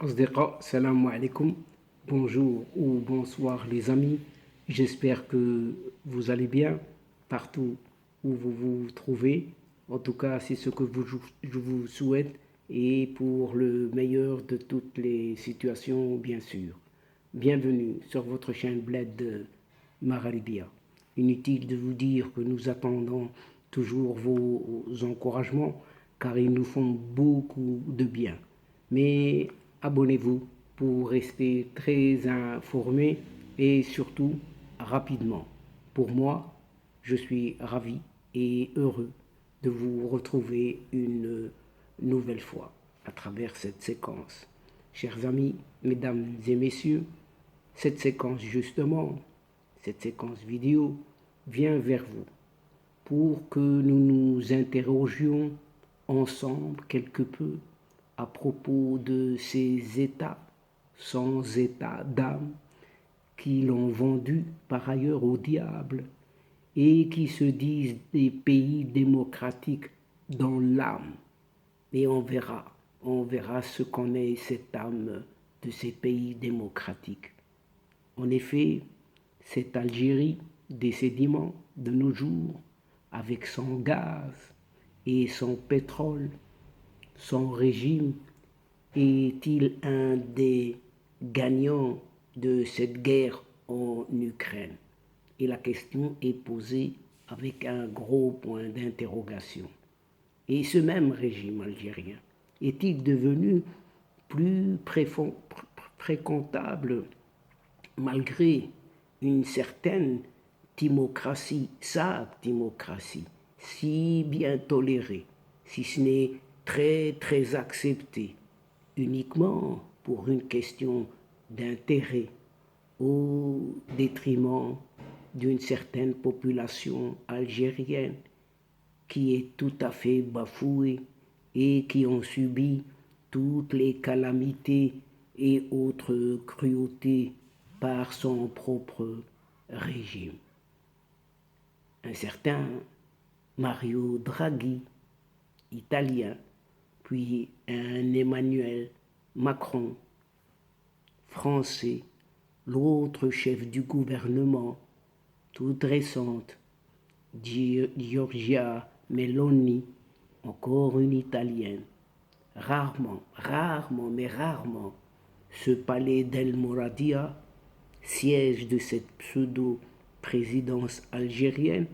Asdiqa, salam alaikum. Bonjour ou bonsoir les amis. J'espère que vous allez bien partout où vous vous trouvez. En tout cas, c'est ce que je vous souhaite et pour le meilleur de toutes les situations, bien sûr. Bienvenue sur votre chaîne Bled de Maralibia. Inutile de vous dire que nous attendons toujours vos encouragements car ils nous font beaucoup de bien. Mais abonnez-vous pour rester très informé et surtout rapidement. Pour moi, je suis ravi et heureux de vous retrouver une nouvelle fois à travers cette séquence. Chers amis, mesdames et messieurs, cette séquence justement, cette séquence vidéo vient vers vous pour que nous nous interrogions ensemble quelque peu à propos de ces États sans état d'âme qui l'ont vendu par ailleurs au diable et qui se disent des pays démocratiques dans l'âme. Et on verra ce qu'en est cette âme de ces pays démocratiques. En effet, cette Algérie des sédiments de nos jours, avec son gaz et son pétrole, son régime, est-il un des gagnants de cette guerre en Ukraine? Et la question est posée avec un gros point d'interrogation. Et ce même régime algérien est-il devenu plus fréquentable malgré une certaine timocratie, sa timocratie, si bien tolérée, si ce n'est très très acceptée, uniquement pour une question d'intérêt au détriment d'une certaine population algérienne qui est tout à fait bafouée et qui ont subi toutes les calamités et autres cruautés par son propre régime. Un certain Mario Draghi, italien, puis un Emmanuel Macron, français, l'autre chef du gouvernement, toute récente, Giorgia Meloni, encore une italienne. Rarement, ce palais d'El Mouradia, siège de cette pseudo-présidence algérienne,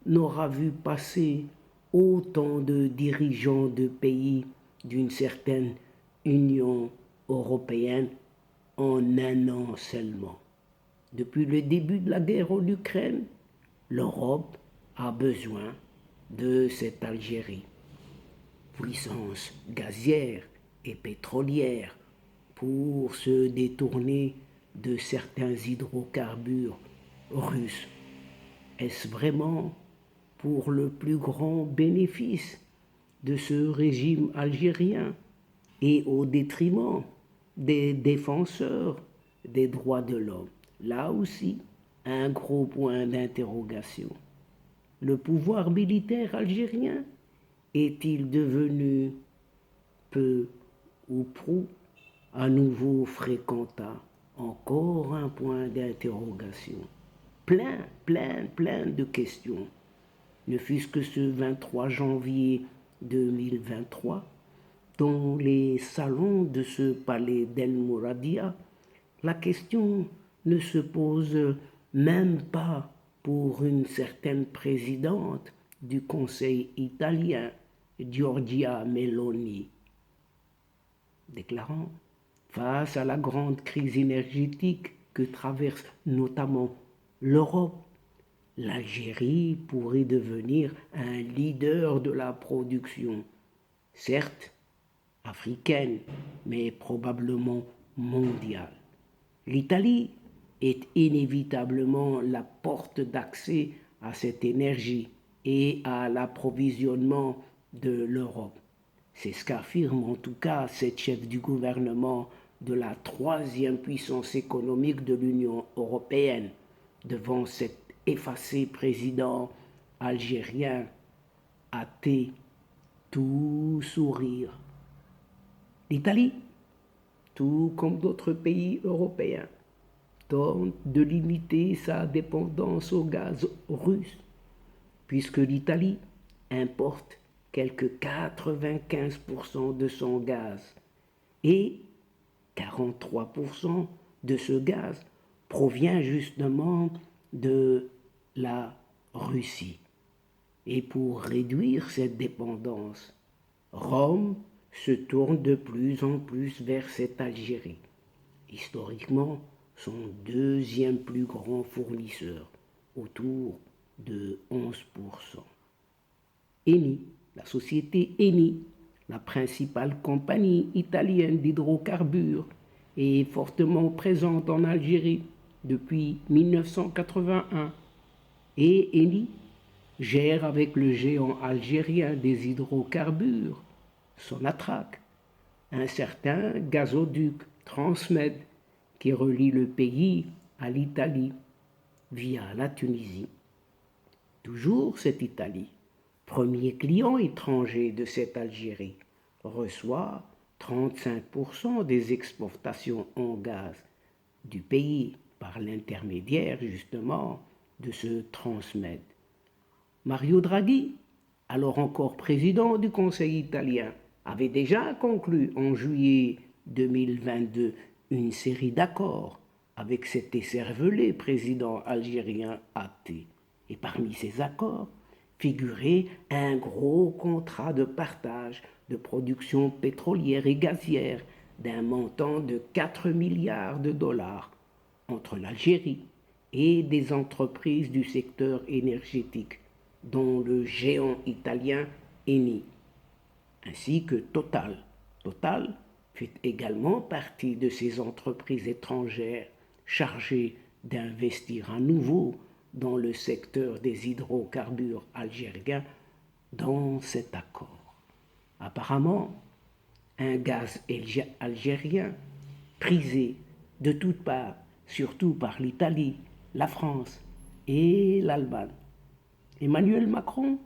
n'aura vu passer autant de dirigeants de pays d'une certaine Union européenne en un an seulement. Depuis le début de la guerre en Ukraine, l'Europe a besoin de cette Algérie, puissance gazière et pétrolière, pour se détourner de certains hydrocarbures russes. Est-ce vraiment pour le plus grand bénéfice de ce régime algérien et au détriment des défenseurs des droits de l'homme? Là aussi, un gros point d'interrogation. Le pouvoir militaire algérien est-il devenu peu ou prou à nouveau fréquenta? Encore un point d'interrogation. Plein de questions. Ne fût-ce que ce 23 janvier 2023, dans les salons de ce palais d'El Mouradia, la question ne se pose même pas pour une certaine présidente du Conseil italien, Giorgia Meloni, déclarant: face à la grande crise énergétique que traverse notamment l'Europe, l'Algérie pourrait devenir un leader de la production, certes africaine, mais probablement mondiale. L'Italie est inévitablement la porte d'accès à cette énergie et à l'approvisionnement de l'Europe. C'est ce qu'affirme en tout cas cette chef du gouvernement de la troisième puissance économique de l'Union européenne devant cet effacé président algérien athée, tout sourire. L'Italie tout comme d'autres pays européens, tente de limiter sa dépendance au gaz russe, puisque l'Italie importe quelques 95% de son gaz et 43% de ce gaz provient justement de la Russie. Et pour réduire cette dépendance, Rome se tourne de plus en plus vers cette Algérie, historiquement son deuxième plus grand fournisseur, autour de 11%. Eni, la société Eni, la principale compagnie italienne d'hydrocarbures, est fortement présente en Algérie depuis 1981 et Eni gère avec le géant algérien des hydrocarbures, Sonatrach, un certain gazoduc Transmed qui relie le pays à l'Italie via la Tunisie. Toujours cette Italie, premier client étranger de cette Algérie, reçoit 35% des exportations en gaz du pays par l'intermédiaire justement de ce Transmed. Mario Draghi, alors encore président du Conseil italien, avait déjà conclu en juillet 2022 une série d'accords avec cet écervelé président algérien athée. Et parmi ces accords figurait un gros contrat de partage de production pétrolière et gazière d'un montant de 4 milliards de dollars entre l'Algérie et des entreprises du secteur énergétique, dont le géant italien Eni, ainsi que Total. Total fait également partie de ces entreprises étrangères chargées d'investir à nouveau dans le secteur des hydrocarbures algériens dans cet accord. Apparemment, un gaz algérien prisé de toutes parts, surtout par l'Italie, la France et l'Allemagne. Emmanuel Macron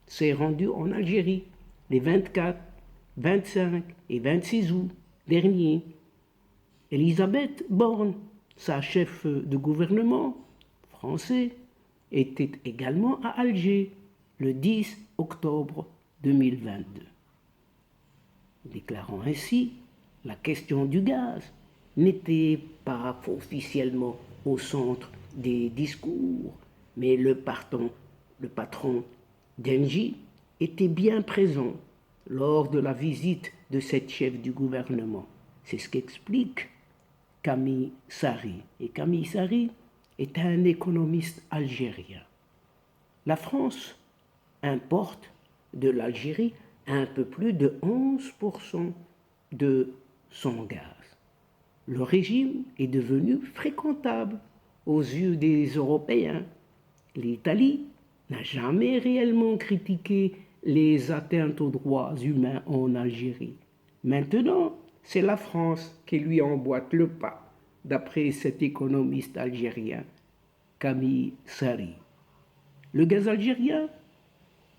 s'est rendu en Algérie les 24, 25 et 26 août dernier. Elisabeth Borne, sa chef de gouvernement français, était également à Alger le 10 octobre 2022. Déclarant ainsi, la question du gaz n'était pas officiellement au centre des discours, mais le patron d'Engie était bien présent lors de la visite de cette chef du gouvernement. C'est ce qu'explique Camille Sari. Et Camille Sari est un économiste algérien. La France importe de l'Algérie un peu plus de 11% de son gaz. Le régime est devenu fréquentable aux yeux des Européens. L'Italie n'a jamais réellement critiqué les atteintes aux droits humains en Algérie. Maintenant, c'est la France qui lui emboîte le pas, d'après cet économiste algérien, Camille Sari. Le gaz algérien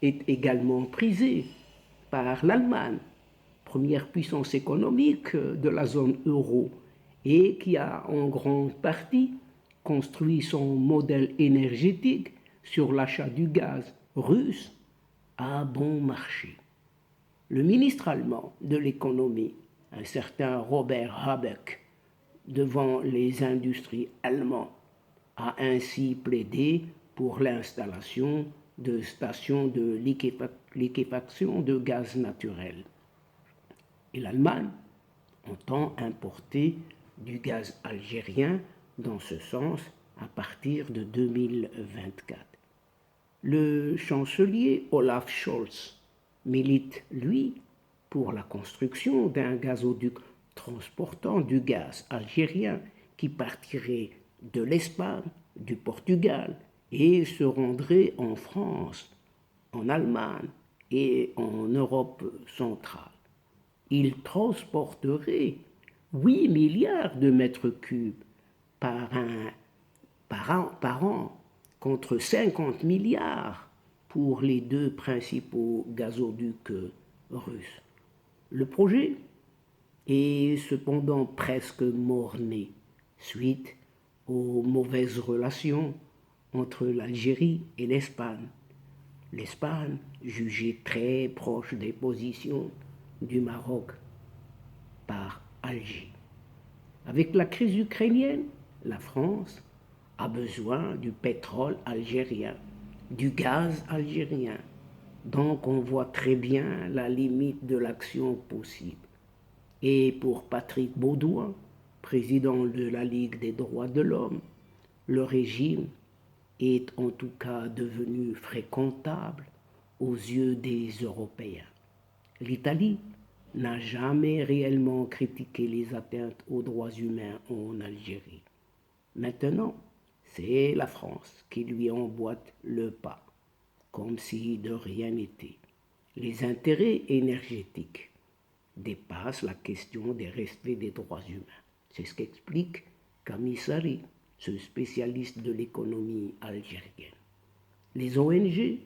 est également prisé par l'Allemagne, première puissance économique de la zone euro, et qui a en grande partie construit son modèle énergétique sur l'achat du gaz russe à bon marché. Le ministre allemand de l'économie, un certain Robert Habeck, devant les industries allemandes, a ainsi plaidé pour l'installation de stations de liquéfaction de gaz naturel. Et l'Allemagne entend importer du gaz algérien dans ce sens à partir de 2024. Le chancelier Olaf Scholz milite, lui, pour la construction d'un gazoduc transportant du gaz algérien qui partirait de l'Espagne, du Portugal et se rendrait en France, en Allemagne et en Europe centrale. Il transporterait 8 milliards de mètres cubes par an, contre 50 milliards pour les deux principaux gazoducs russes. Le projet est cependant presque mort-né suite aux mauvaises relations entre l'Algérie et l'Espagne. L'Espagne, jugée très proche des positions du Maroc par Alger. Avec la crise ukrainienne, la France a besoin du pétrole algérien, du gaz algérien. Donc on voit très bien la limite de l'action possible. Et pour Patrick Baudouin, président de la Ligue des droits de l'homme, le régime est en tout cas devenu fréquentable aux yeux des Européens. L'Italie n'a jamais réellement critiqué les atteintes aux droits humains en Algérie. Maintenant, c'est la France qui lui emboîte le pas, comme si de rien n'était. Les intérêts énergétiques dépassent la question des respects des droits humains. C'est ce qu'explique Camille Sarri, ce spécialiste de l'économie algérienne. Les ONG,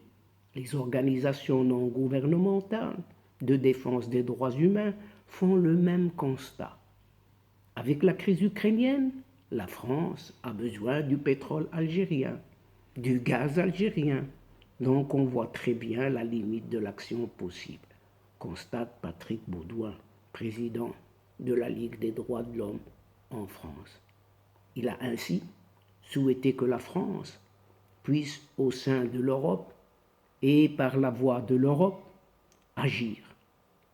les organisations non gouvernementales de défense des droits humains font le même constat. Avec la crise ukrainienne, la France a besoin du pétrole algérien, du gaz algérien. Donc on voit très bien la limite de l'action possible, constate Patrick Baudouin, président de la Ligue des droits de l'homme en France. Il a ainsi souhaité que la France puisse, au sein de l'Europe et par la voie de l'Europe, agir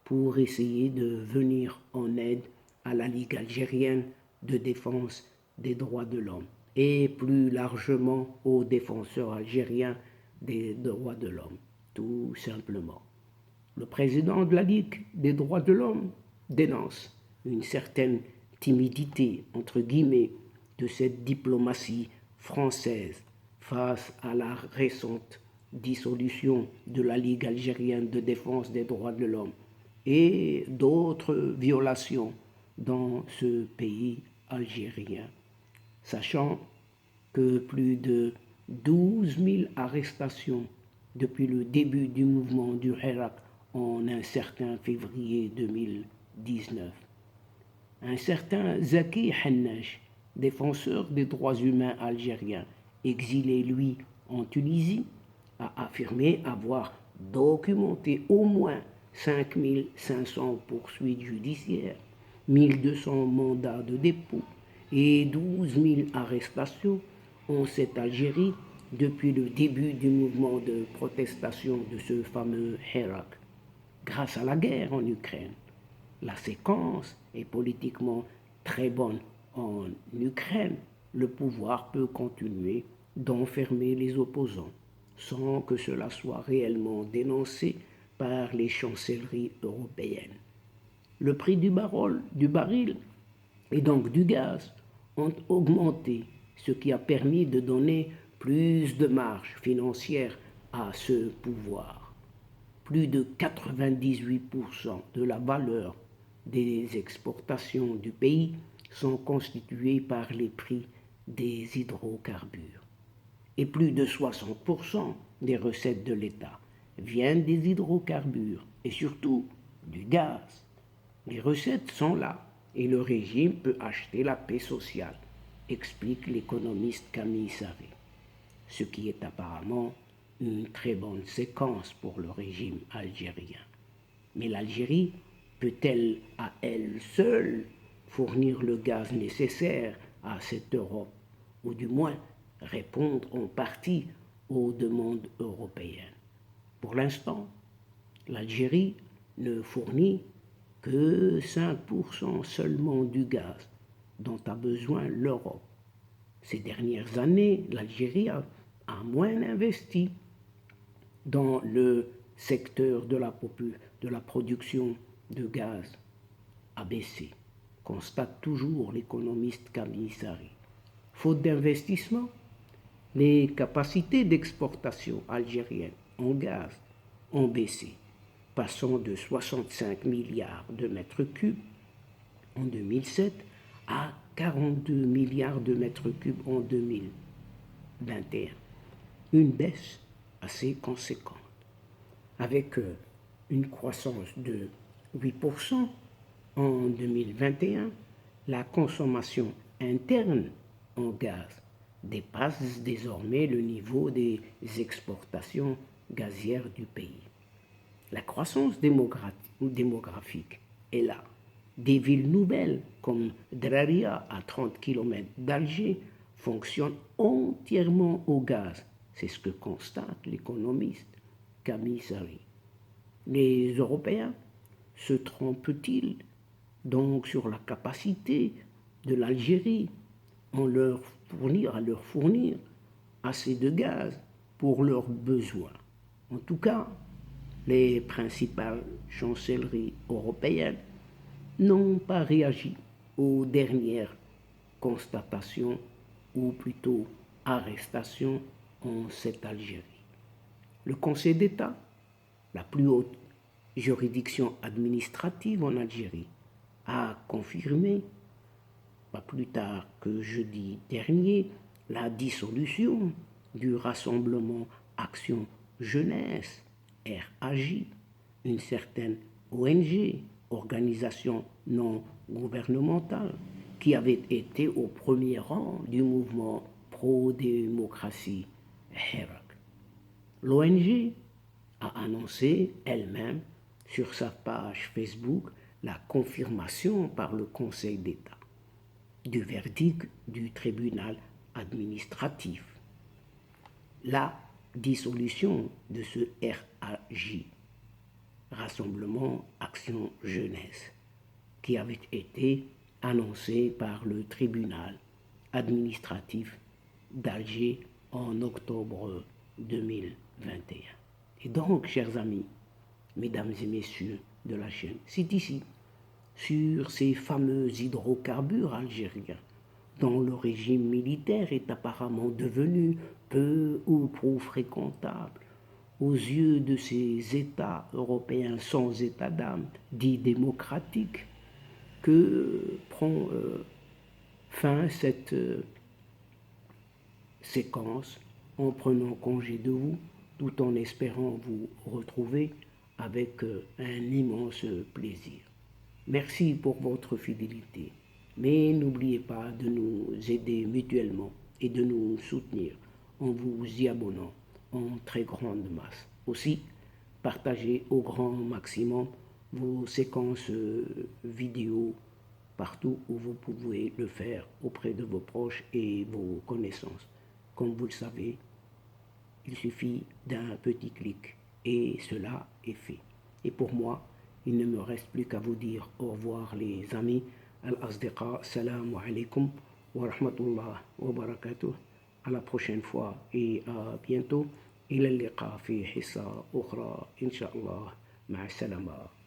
pour essayer de venir en aide à la Ligue algérienne de défense des droits de l'homme et plus largement aux défenseurs algériens des droits de l'homme, tout simplement. Le président de la Ligue des droits de l'homme dénonce une certaine timidité, entre guillemets, de cette diplomatie française face à la récente dissolution de la Ligue algérienne de défense des droits de l'homme et d'autres violations dans ce pays algérien, sachant que plus de 12 000 arrestations depuis le début du mouvement du Hirak en un certain février 2019. Un certain Zaki Hannash, défenseur des droits humains algériens, exilé lui en Tunisie, a affirmé avoir documenté au moins 5 500 poursuites judiciaires, 1 200 mandats de dépôt et 12 000 arrestations en cette Algérie depuis le début du mouvement de protestation de ce fameux Hirak. Grâce à la guerre en Ukraine, la séquence est politiquement très bonne en Ukraine. Le pouvoir peut continuer d'enfermer les opposants sans que cela soit réellement dénoncé par les chancelleries européennes. Le prix du baril et donc du gaz ont augmenté, ce qui a permis de donner plus de marge financière à ce pouvoir. Plus de 98% de la valeur des exportations du pays sont constituées par les prix des hydrocarbures. Et plus de 60% des recettes de l'État viennent des hydrocarbures et surtout du gaz. Les recettes sont là et le régime peut acheter la paix sociale, explique l'économiste Camille Sarri, ce qui est apparemment une très bonne séquence pour le régime algérien. Mais l'Algérie peut-elle à elle seule fournir le gaz nécessaire à cette Europe, ou du moins répondre en partie aux demandes européennes? Pour l'instant, l'Algérie ne fournit que 5% seulement du gaz dont a besoin l'Europe. Ces dernières années, l'Algérie a moins investi dans le secteur de la production de gaz a baissé, constate toujours l'économiste Camille Sarri. Faute d'investissement, les capacités d'exportation algériennes en gaz ont baissé, passant de 65 milliards de mètres cubes en 2007 à 42 milliards de mètres cubes en 2021. Une baisse assez conséquente, avec une croissance de 8%, En 2021, la consommation interne en gaz dépasse désormais le niveau des exportations gazières du pays. La croissance démographique est là. Des villes nouvelles comme Draria, à 30 km d'Alger, fonctionnent entièrement au gaz. C'est ce que constate l'économiste Camille Sari. Les Européens se trompent-ils donc sur la capacité de l'Algérie à leur fournir assez de gaz pour leurs besoins? En tout cas, les principales chancelleries européennes n'ont pas réagi aux dernières constatations ou plutôt arrestations en cette Algérie. Le Conseil d'État, la plus haute juridiction administrative en Algérie, a confirmé, pas plus tard que jeudi dernier, la dissolution du Rassemblement Action Jeunesse, RAJ, une certaine ONG, organisation non gouvernementale, qui avait été au premier rang du mouvement pro-démocratie Hirak. L'ONG a annoncé elle-même sur sa page Facebook la confirmation par le Conseil d'État du verdict du tribunal administratif. La dissolution de ce RAJ, Rassemblement Action Jeunesse, qui avait été annoncé par le tribunal administratif d'Alger en octobre 2021. Et donc, chers amis, mesdames et messieurs de la chaîne, c'est ici, sur ces fameux hydrocarbures algériens, dont le régime militaire est apparemment devenu peu ou prou fréquentable aux yeux de ces États européens sans état d'âme, dits démocratiques, que prend fin cette séquence en prenant congé de vous, tout en espérant vous retrouver avec un immense plaisir. Merci pour votre fidélité, mais n'oubliez pas de nous aider mutuellement et de nous soutenir en vous y abonnant en très grande masse. Aussi, partagez au grand maximum vos séquences vidéo partout où vous pouvez le faire auprès de vos proches et vos connaissances. Comme vous le savez, il suffit d'un petit clic et cela est fait. Et pour moi, il ne me reste plus qu'à vous dire au revoir les amis. Al-Asdiqa, salam alaikum wa rahmatullah wa barakatuh. À la prochaine fois et à bientôt. إلى اللقاء في حصة أخرى إن شاء الله مع السلامة.